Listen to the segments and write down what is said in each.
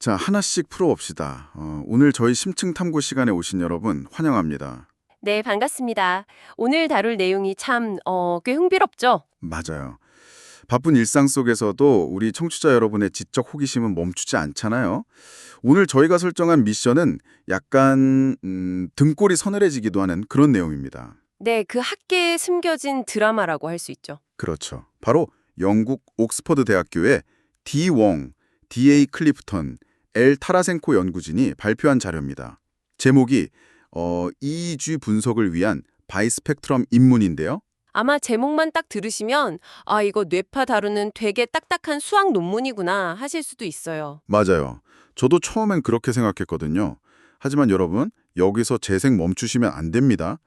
자, 하나씩 풀어봅시다. 오늘 저희 심층 탐구 시간에 오신 여러분 환영합니다. 네, 반갑습니다. 오늘 다룰 내용이 참, 꽤 흥미롭죠? 맞아요. 바쁜 일상 속에서도 우리 청취자 여러분의 지적 호기심은 멈추지 않잖아요. 오늘 저희가 설정한 미션은 약간 등골이 서늘해지기도 하는 그런 내용입니다. 네, 그 학계에 숨겨진 드라마라고 할 수 있죠. 그렇죠. 바로 영국 옥스퍼드 대학교의 D. 웡, D.A. 클리프턴, L. 타라센코 연구진이 발표한 자료입니다. 제목이 EEG 분석을 위한 바이스펙트럼 입문인데요. 아마 제목만 딱 들으시면 아, 이거 뇌파 다루는 되게 딱딱한 수학 논문이구나 하실 수도 있어요. 맞아요. 저도 처음엔 그렇게 생각했거든요. 하지만 여러분, 여기서 재생 멈추시면 안 됩니다.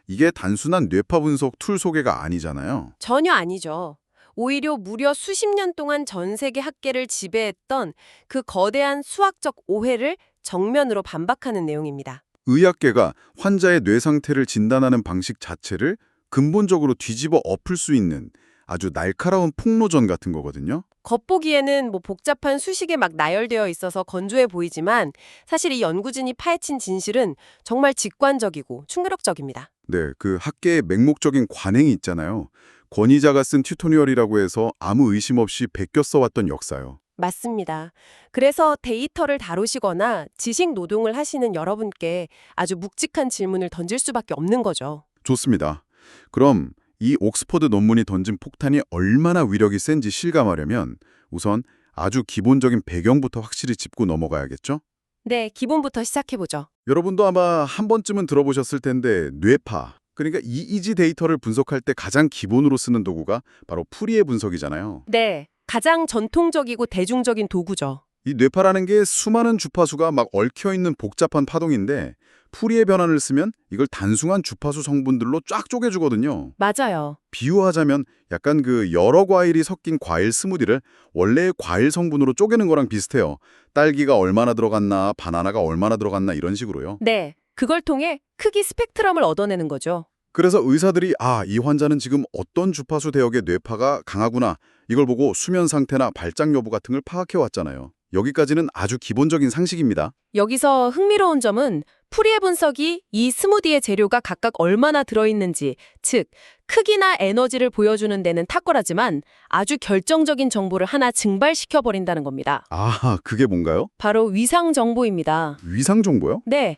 이게 단순한 뇌파 분석 툴 소개가 아니잖아요. 전혀 아니죠. 오히려 무려 수십 년 동안 전 세계 학계를 지배했던 그 거대한 수학적 오해를 정면으로 반박하는 내용입니다. 의학계가 환자의 뇌 상태를 진단하는 방식 자체를 근본적으로 뒤집어 엎을 수 있는 아주 날카로운 폭로전 같은 거거든요. 겉보기에는 복잡한 수식에 막 나열되어 있어서 건조해 보이지만 사실 이 연구진이 파헤친 진실은 정말 직관적이고 충격적입니다. 네, 그 학계의 맹목적인 관행이 있잖아요. 권위자가 쓴 튜토리얼이라고 해서 아무 의심 없이 베껴 써왔던 역사요. 맞습니다. 그래서 데이터를 다루시거나 지식 노동을 하시는 여러분께 아주 묵직한 질문을 던질 수밖에 없는 거죠. 좋습니다. 그럼 이 옥스퍼드 논문이 던진 폭탄이 얼마나 위력이 센지 실감하려면 우선 아주 기본적인 배경부터 확실히 짚고 넘어가야겠죠? 네, 기본부터 시작해보죠. 여러분도 아마 한 번쯤은 들어보셨을 텐데 뇌파, 그러니까 EEG 데이터를 분석할 때 가장 기본으로 쓰는 도구가 바로 푸리에 분석이잖아요. 네, 가장 전통적이고 대중적인 도구죠. 이 뇌파라는 게 수많은 주파수가 막 얽혀있는 복잡한 파동인데 푸리에 변환을 쓰면 이걸 단순한 주파수 성분들로 쫙 쪼개주거든요. 맞아요. 비유하자면 약간 그 여러 과일이 섞인 과일 스무디를 원래의 과일 성분으로 쪼개는 거랑 비슷해요. 딸기가 얼마나 들어갔나, 바나나가 얼마나 들어갔나 이런 식으로요. 네, 그걸 통해 크기 스펙트럼을 얻어내는 거죠. 그래서 의사들이 이 환자는 지금 어떤 주파수 대역의 뇌파가 강하구나 이걸 보고 수면 상태나 발작 여부 같은 걸 파악해 왔잖아요. 여기까지는 아주 기본적인 상식입니다. 여기서 흥미로운 점은 푸리의 분석이 이 스무디의 재료가 각각 얼마나 들어있는지, 즉 크기나 에너지를 보여주는 데는 탁월하지만 아주 결정적인 정보를 하나 증발시켜버린다는 겁니다. 그게 뭔가요? 바로 위상 정보입니다. 위상 정보요? 네.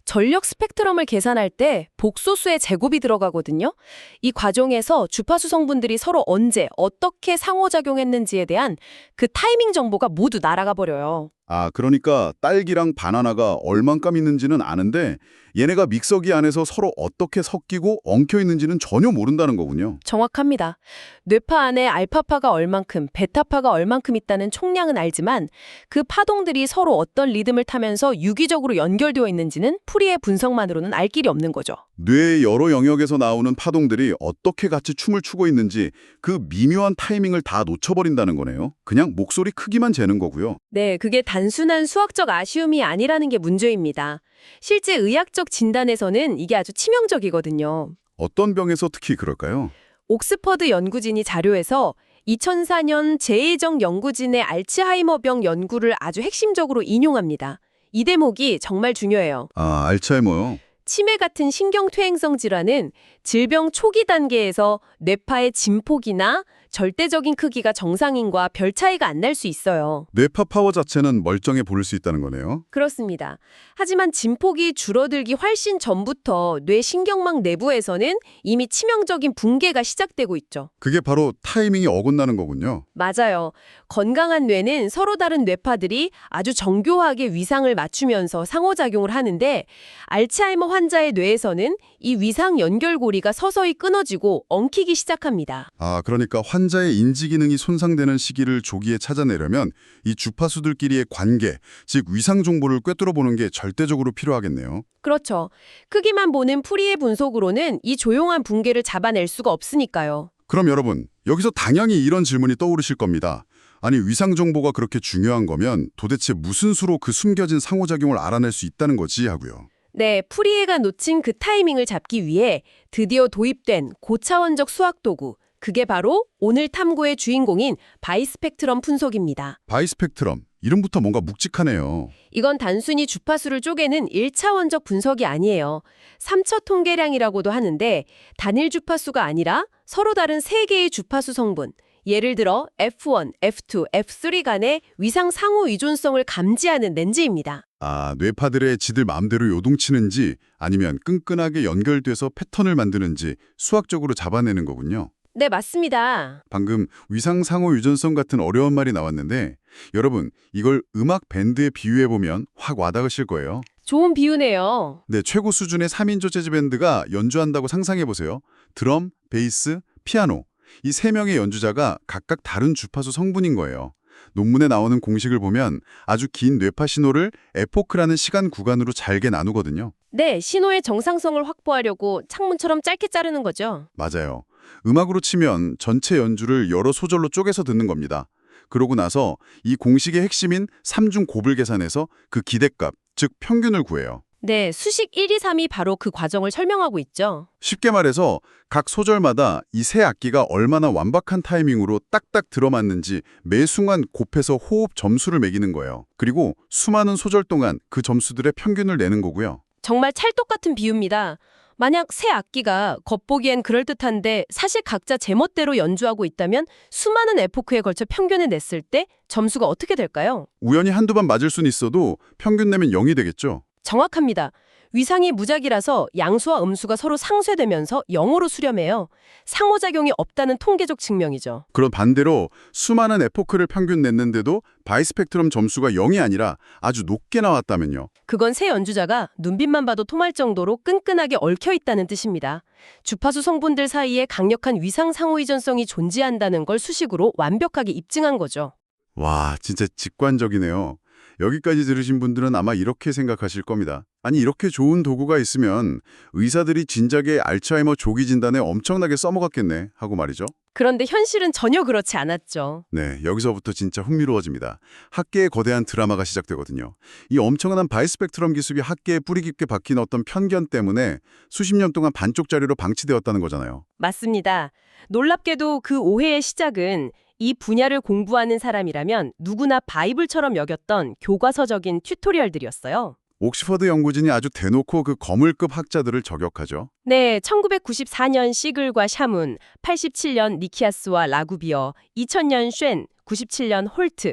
전력 스펙트럼을 계산할 때 복소수의 제곱이 들어가거든요. 이 과정에서 주파수 성분들이 서로 언제, 어떻게 상호작용했는지에 대한 그 타이밍 정보가 모두 날아가 버려요. 그러니까 딸기랑 바나나가 얼만큼 있는지는 아는데 얘네가 믹서기 안에서 서로 어떻게 섞이고 엉켜 있는지는 전혀 모른다는 거군요. 정확합니다. 뇌파 안에 알파파가 얼만큼, 베타파가 얼만큼 있다는 총량은 알지만 그 파동들이 서로 어떤 리듬을 타면서 유기적으로 연결되어 있는지는 푸리의 분석만으로는 알 길이 없는 거죠. 뇌의 여러 영역에서 나오는 파동들이 어떻게 같이 춤을 추고 있는지 그 미묘한 타이밍을 다 놓쳐버린다는 거네요. 그냥 목소리 크기만 재는 거고요. 네, 그게 단순한 수학적 아쉬움이 아니라는 게 문제입니다. 실제 의학적 진단에서는 이게 아주 치명적이거든요. 어떤 병에서 특히 그럴까요? 옥스퍼드 연구진이 자료에서 2004년 제이정 연구진의 알츠하이머병 연구를 아주 핵심적으로 인용합니다. 이 대목이 정말 중요해요. 알츠하이머요. 치매 같은 신경퇴행성 질환은 질병 초기 단계에서 뇌파의 진폭이나 절대적인 크기가 정상인과 별 차이가 안 날 수 있어요. 뇌파 파워 자체는 멀쩡해 보일 수 있다는 거네요. 그렇습니다. 하지만 진폭이 줄어들기 훨씬 전부터 뇌 신경막 내부에서는 이미 치명적인 붕괴가 시작되고 있죠. 그게 바로 타이밍이 어긋나는 거군요. 맞아요. 건강한 뇌는 서로 다른 뇌파들이 아주 정교하게 위상을 맞추면서 상호작용을 하는데 알츠하이머 환자의 뇌에서는 이 위상 연결고리가 서서히 끊어지고 엉키기 시작합니다. 그러니까 환자의 인지 기능이 손상되는 시기를 조기에 찾아내려면 이 주파수들끼리의 관계, 즉 위상 정보를 꿰뚫어 보는 게 절대적으로 필요하겠네요. 그렇죠. 크기만 보는 푸리의 분석으로는 이 조용한 붕괴를 잡아낼 수가 없으니까요. 그럼 여러분, 여기서 당연히 이런 질문이 떠오르실 겁니다. 아니, 위상 정보가 그렇게 중요한 거면 도대체 무슨 수로 그 숨겨진 상호작용을 알아낼 수 있다는 거지 하고요. 네, 푸리에가 놓친 그 타이밍을 잡기 위해 드디어 도입된 고차원적 수학 도구, 그게 바로 오늘 탐구의 주인공인 바이스펙트럼 분석입니다. 바이스펙트럼, 이름부터 뭔가 묵직하네요. 이건 단순히 주파수를 쪼개는 1차원적 분석이 아니에요. 3차 통계량이라고도 하는데 단일 주파수가 아니라 서로 다른 3개의 주파수 성분, 예를 들어 F1, F2, F3 간의 위상 상호 의존성을 감지하는 렌즈입니다. 아, 뇌파들의 지들 마음대로 요동치는지 아니면 끈끈하게 연결돼서 패턴을 만드는지 수학적으로 잡아내는 거군요. 네, 맞습니다. 방금 위상상호 유전성 같은 어려운 말이 나왔는데 여러분, 이걸 음악 밴드에 비유해보면 확 와닿으실 거예요. 좋은 비유네요. 네, 최고 수준의 3인조 재즈 밴드가 연주한다고 상상해보세요. 드럼, 베이스, 피아노. 이 3명의 연주자가 각각 다른 주파수 성분인 거예요. 논문에 나오는 공식을 보면 아주 긴 뇌파 신호를 에포크라는 시간 구간으로 잘게 나누거든요. 네, 신호의 정상성을 확보하려고 창문처럼 짧게 자르는 거죠. 맞아요. 음악으로 치면 전체 연주를 여러 소절로 쪼개서 듣는 겁니다. 그러고 나서 이 공식의 핵심인 3중 곱을 계산해서 그 기대값, 즉 평균을 구해요. 네, 수식 1, 2, 3이 바로 그 과정을 설명하고 있죠. 쉽게 말해서 각 소절마다 이 세 악기가 얼마나 완벽한 타이밍으로 딱딱 들어맞는지 매 순간 곱해서 호흡 점수를 매기는 거예요. 그리고 수많은 소절 동안 그 점수들의 평균을 내는 거고요. 정말 찰떡 같은 비유입니다. 만약 세 악기가 겉보기엔 그럴듯한데 사실 각자 제멋대로 연주하고 있다면 수많은 에포크에 걸쳐 평균을 냈을 때 점수가 어떻게 될까요? 우연히 한두 번 맞을 수는 있어도 평균 내면 0이 되겠죠. 정확합니다. 위상이 무작위라서 양수와 음수가 서로 상쇄되면서 0으로 수렴해요. 상호작용이 없다는 통계적 증명이죠. 그런 반대로 수많은 에포크를 평균 냈는데도 바이스펙트럼 점수가 0이 아니라 아주 높게 나왔다면요. 그건 세 연주자가 눈빛만 봐도 통할 정도로 끈끈하게 얽혀 있다는 뜻입니다. 주파수 성분들 사이에 강력한 위상 상호이전성이 존재한다는 걸 수식으로 완벽하게 입증한 거죠. 와, 진짜 직관적이네요. 여기까지 들으신 분들은 아마 이렇게 생각하실 겁니다. 아니, 이렇게 좋은 도구가 있으면 의사들이 진작에 알츠하이머 조기 진단에 엄청나게 써먹었겠네 하고 말이죠. 그런데 현실은 전혀 그렇지 않았죠. 네, 여기서부터 진짜 흥미로워집니다. 학계의 거대한 드라마가 시작되거든요. 이 엄청난 바이스펙트럼 기술이 학계에 뿌리 깊게 박힌 어떤 편견 때문에 수십 년 동안 반쪽짜리로 방치되었다는 거잖아요. 맞습니다. 놀랍게도 그 오해의 시작은 이 분야를 공부하는 사람이라면 누구나 바이블처럼 여겼던 교과서적인 튜토리얼들이었어요. 옥스퍼드 연구진이 아주 대놓고 그 거물급 학자들을 저격하죠. 네, 1994년 시글과 샤문, 87년 니키아스와 라구비어, 2000년 쉔, 97년 홀트.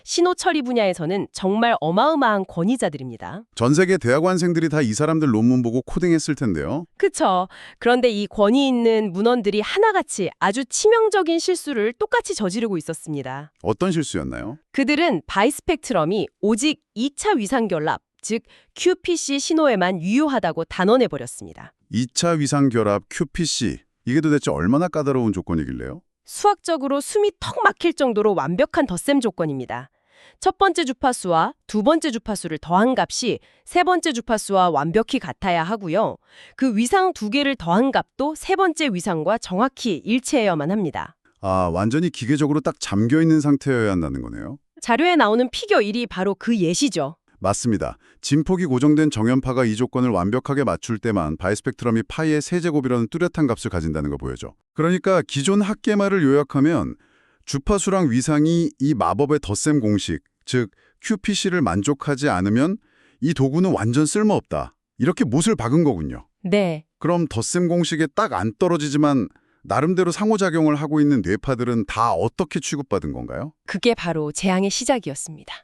신호 처리 분야에서는 정말 어마어마한 권위자들입니다. 전 세계 대학원생들이 다 이 사람들 논문 보고 코딩했을 텐데요. 그쵸. 그런데 이 권위 있는 문헌들이 하나같이 아주 치명적인 실수를 똑같이 저지르고 있었습니다. 어떤 실수였나요? 그들은 바이스펙트럼이 오직 2차 위상결합, 즉 QPC 신호에만 유효하다고 단언해버렸습니다. 2차 위상결합 QPC. 이게 도대체 얼마나 까다로운 조건이길래요? 수학적으로 숨이 턱 막힐 정도로 완벽한 덧셈 조건입니다. 첫 번째 주파수와 두 번째 주파수를 더한 값이 세 번째 주파수와 완벽히 같아야 하고요. 그 위상 두 개를 더한 값도 세 번째 위상과 정확히 일치해야만 합니다. 아, 완전히 기계적으로 딱 잠겨있는 상태여야 한다는 거네요. 자료에 나오는 피겨 1이 바로 그 예시죠. 맞습니다. 진폭이 고정된 정연파가 이 조건을 완벽하게 맞출 때만 바이스펙트럼이 파이의 세제곱이라는 뚜렷한 값을 가진다는 걸 보여줘. 그러니까 기존 학계말을 요약하면 주파수랑 위상이 이 마법의 덧셈 공식, 즉 QPC를 만족하지 않으면 이 도구는 완전 쓸모없다. 이렇게 못을 박은 거군요. 네. 그럼 덧셈 공식에 딱 안 떨어지지만 나름대로 상호작용을 하고 있는 뇌파들은 다 어떻게 취급받은 건가요? 그게 바로 재앙의 시작이었습니다.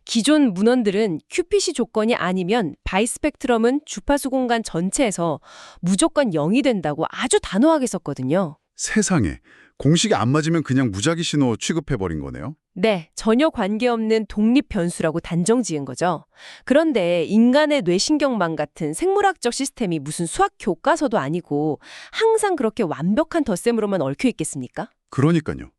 기존 문헌들은 QPC 조건이 아니면 바이스펙트럼은 주파수 공간 전체에서 무조건 0이 된다고 아주 단호하게 썼거든요. 세상에, 공식이 안 맞으면 그냥 무작위 신호 취급해버린 거네요? 네, 전혀 관계없는 독립 변수라고 단정 지은 거죠. 그런데 인간의 뇌신경망 같은 생물학적 시스템이 무슨 수학 교과서도 아니고 항상 그렇게 완벽한 덧셈으로만 얽혀 있겠습니까? 그러니까요.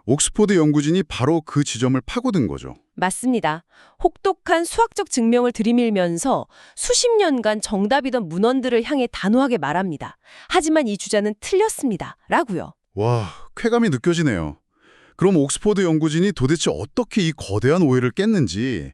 옥스퍼드 연구진이 바로 그 지점을 파고든 거죠. 맞습니다. 혹독한 수학적 증명을 들이밀면서 수십 년간 정답이던 문헌들을 향해 단호하게 말합니다. 하지만 이 주자는 틀렸습니다. 라고요. 와, 쾌감이 느껴지네요. 그럼 옥스퍼드 연구진이 도대체 어떻게 이 거대한 오해를 깼는지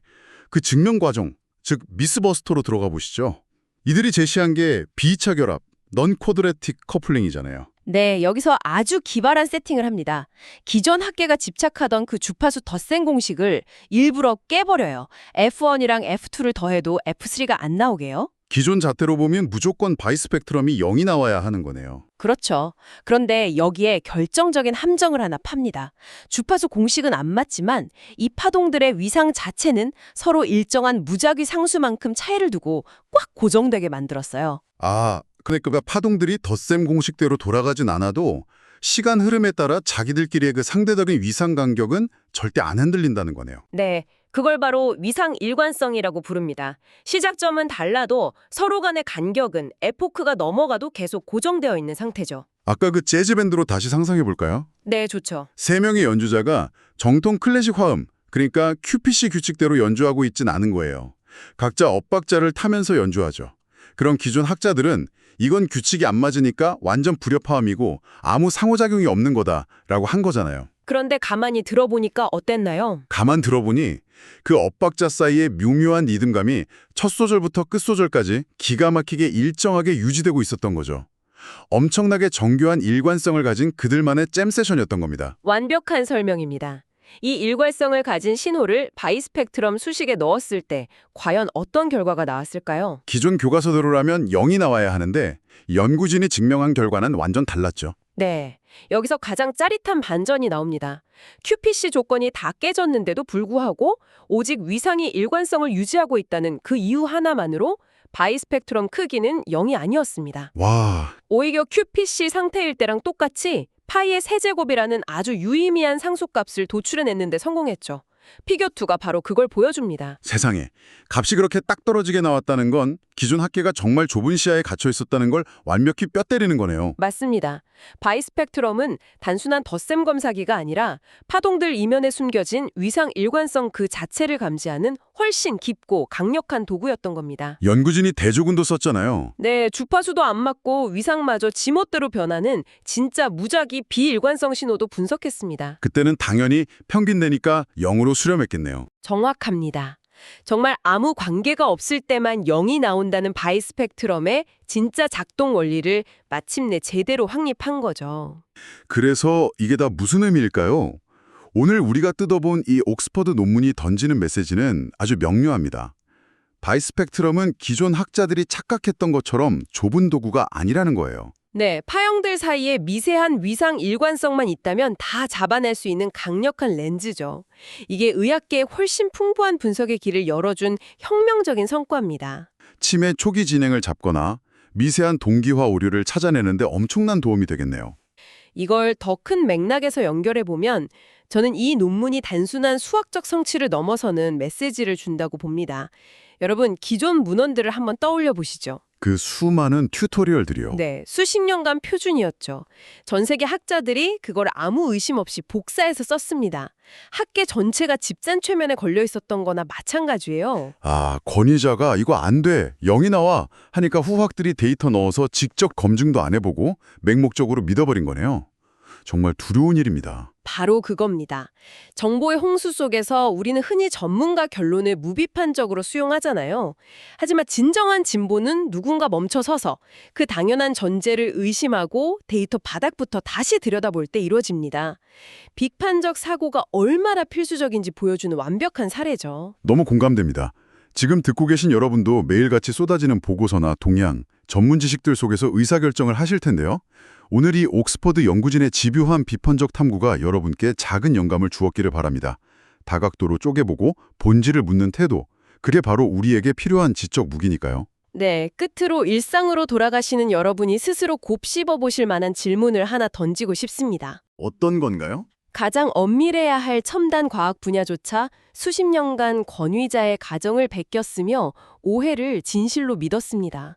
그 증명 과정, 즉 미스버스터로 들어가 보시죠. 이들이 제시한 게 비이차 결합, 넌 쿼드래틱 커플링이잖아요. 네, 여기서 아주 기발한 세팅을 합니다. 기존 학계가 집착하던 그 주파수 덧셈 공식을 일부러 깨버려요. F1이랑 F2를 더해도 F3가 안 나오게요. 기존 잣대로 보면 무조건 바이스펙트럼이 0이 나와야 하는 거네요. 그렇죠. 그런데 여기에 결정적인 함정을 하나 팝니다. 주파수 공식은 안 맞지만 이 파동들의 위상 자체는 서로 일정한 무작위 상수만큼 차이를 두고 꽉 고정되게 만들었어요. 아, 그러니까 파동들이 덧셈 공식대로 돌아가진 않아도 시간 흐름에 따라 자기들끼리의 그 상대적인 위상 간격은 절대 안 흔들린다는 거네요. 네, 그걸 바로 위상 일관성이라고 부릅니다. 시작점은 달라도 서로 간의 간격은 에포크가 넘어가도 계속 고정되어 있는 상태죠. 아까 그 재즈 밴드로 다시 상상해 볼까요? 네, 좋죠. 세 명의 연주자가 정통 클래식 화음, 그러니까 QPC 규칙대로 연주하고 있진 않은 거예요. 각자 엇박자를 타면서 연주하죠. 그럼 기존 학자들은 이건 규칙이 안 맞으니까 완전 불협화음이고 아무 상호작용이 없는 거다라고 한 거잖아요. 그런데 가만히 들어보니까 어땠나요? 가만 들어보니 그 엇박자 사이의 묘묘한 리듬감이 첫 소절부터 끝 소절까지 기가 막히게 일정하게 유지되고 있었던 거죠. 엄청나게 정교한 일관성을 가진 그들만의 잼 세션이었던 겁니다. 완벽한 설명입니다. 이 일관성을 가진 신호를 바이스펙트럼 수식에 넣었을 때 과연 어떤 결과가 나왔을까요? 기존 교과서대로라면 0이 나와야 하는데 연구진이 증명한 결과는 완전 달랐죠. 네, 여기서 가장 짜릿한 반전이 나옵니다. QPC 조건이 다 깨졌는데도 불구하고 오직 위상이 일관성을 유지하고 있다는 그 이유 하나만으로 바이스펙트럼 크기는 0이 아니었습니다. 와, 오히려 QPC 상태일 때랑 똑같이 파이의 세제곱이라는 아주 유의미한 상수값을 도출해냈는데 성공했죠. 피겨2가 바로 그걸 보여줍니다. 세상에. 값이 그렇게 딱 떨어지게 나왔다는 건 기존 학계가 정말 좁은 시야에 갇혀 있었다는 걸 완벽히 뼈 때리는 거네요. 맞습니다. 바이스펙트럼은 단순한 덧셈 검사기가 아니라 파동들 이면에 숨겨진 위상 일관성 그 자체를 감지하는 훨씬 깊고 강력한 도구였던 겁니다. 연구진이 대조군도 썼잖아요. 네, 주파수도 안 맞고 위상마저 지멋대로 변하는 진짜 무작위 비일관성 신호도 분석했습니다. 그때는 당연히 평균 내니까 0으로 수렴했겠네요. 정확합니다. 정말 아무 관계가 없을 때만 0이 나온다는 바이스펙트럼의 진짜 작동 원리를 마침내 제대로 확립한 거죠. 그래서 이게 다 무슨 의미일까요? 오늘 우리가 뜯어본 이 옥스퍼드 논문이 던지는 메시지는 아주 명료합니다. 바이스펙트럼은 기존 학자들이 착각했던 것처럼 좁은 도구가 아니라는 거예요. 네, 파형들 사이에 미세한 위상 일관성만 있다면 다 잡아낼 수 있는 강력한 렌즈죠. 이게 의학계에 훨씬 풍부한 분석의 길을 열어준 혁명적인 성과입니다. 치매 초기 진행을 잡거나 미세한 동기화 오류를 찾아내는데 엄청난 도움이 되겠네요. 이걸 더 큰 맥락에서 연결해 보면 저는 이 논문이 단순한 수학적 성취를 넘어서는 메시지를 준다고 봅니다. 여러분, 기존 문헌들을 한번 떠올려 보시죠. 그 수많은 튜토리얼들이요. 네, 수십 년간 표준이었죠. 전 세계 학자들이 그걸 아무 의심 없이 복사해서 썼습니다. 학계 전체가 집단최면에 걸려 있었던 거나 마찬가지예요. 아, 권위자가 이거 안 돼, 0이 나와 하니까 후학들이 데이터 넣어서 직접 검증도 안 해보고 맹목적으로 믿어버린 거네요. 정말 두려운 일입니다. 바로 그겁니다. 정보의 홍수 속에서 우리는 흔히 전문가 결론을 무비판적으로 수용하잖아요. 하지만 진정한 진보는 누군가 멈춰서서 그 당연한 전제를 의심하고 데이터 바닥부터 다시 들여다볼 때 이루어집니다. 비판적 사고가 얼마나 필수적인지 보여주는 완벽한 사례죠. 너무 공감됩니다. 지금 듣고 계신 여러분도 매일같이 쏟아지는 보고서나 동향, 전문 지식들 속에서 의사결정을 하실 텐데요. 오늘 이 옥스퍼드 연구진의 집요한 비판적 탐구가 여러분께 작은 영감을 주었기를 바랍니다. 다각도로 쪼개보고 본질을 묻는 태도, 그게 바로 우리에게 필요한 지적 무기니까요. 네, 끝으로 일상으로 돌아가시는 여러분이 스스로 곱씹어 보실 만한 질문을 하나 던지고 싶습니다. 어떤 건가요? 가장 엄밀해야 할 첨단 과학 분야조차 수십 년간 권위자의 가정을 베꼈으며 오해를 진실로 믿었습니다.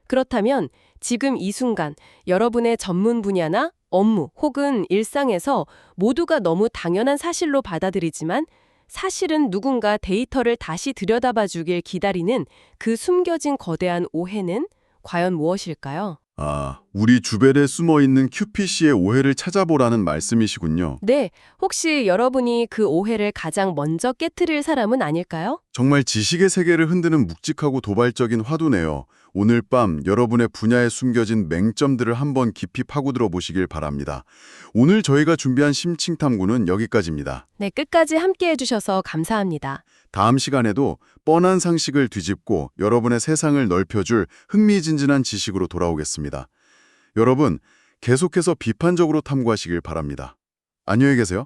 그렇다면 지금 이 순간 여러분의 전문 분야나 업무 혹은 일상에서 모두가 너무 당연한 사실로 받아들이지만 사실은 누군가 데이터를 다시 들여다봐 주길 기다리는 그 숨겨진 거대한 오해는 과연 무엇일까요? 아, 우리 주변에 숨어있는 QPC의 오해를 찾아보라는 말씀이시군요. 네, 혹시 여러분이 그 오해를 가장 먼저 깨트릴 사람은 아닐까요? 정말 지식의 세계를 흔드는 묵직하고 도발적인 화두네요. 오늘 밤 여러분의 분야에 숨겨진 맹점들을 한번 깊이 파고들어 보시길 바랍니다. 오늘 저희가 준비한 심층 탐구는 여기까지입니다. 네, 끝까지 함께 해주셔서 감사합니다. 다음 시간에도 뻔한 상식을 뒤집고 여러분의 세상을 넓혀줄 흥미진진한 지식으로 돌아오겠습니다. 여러분, 계속해서 비판적으로 탐구하시길 바랍니다. 안녕히 계세요.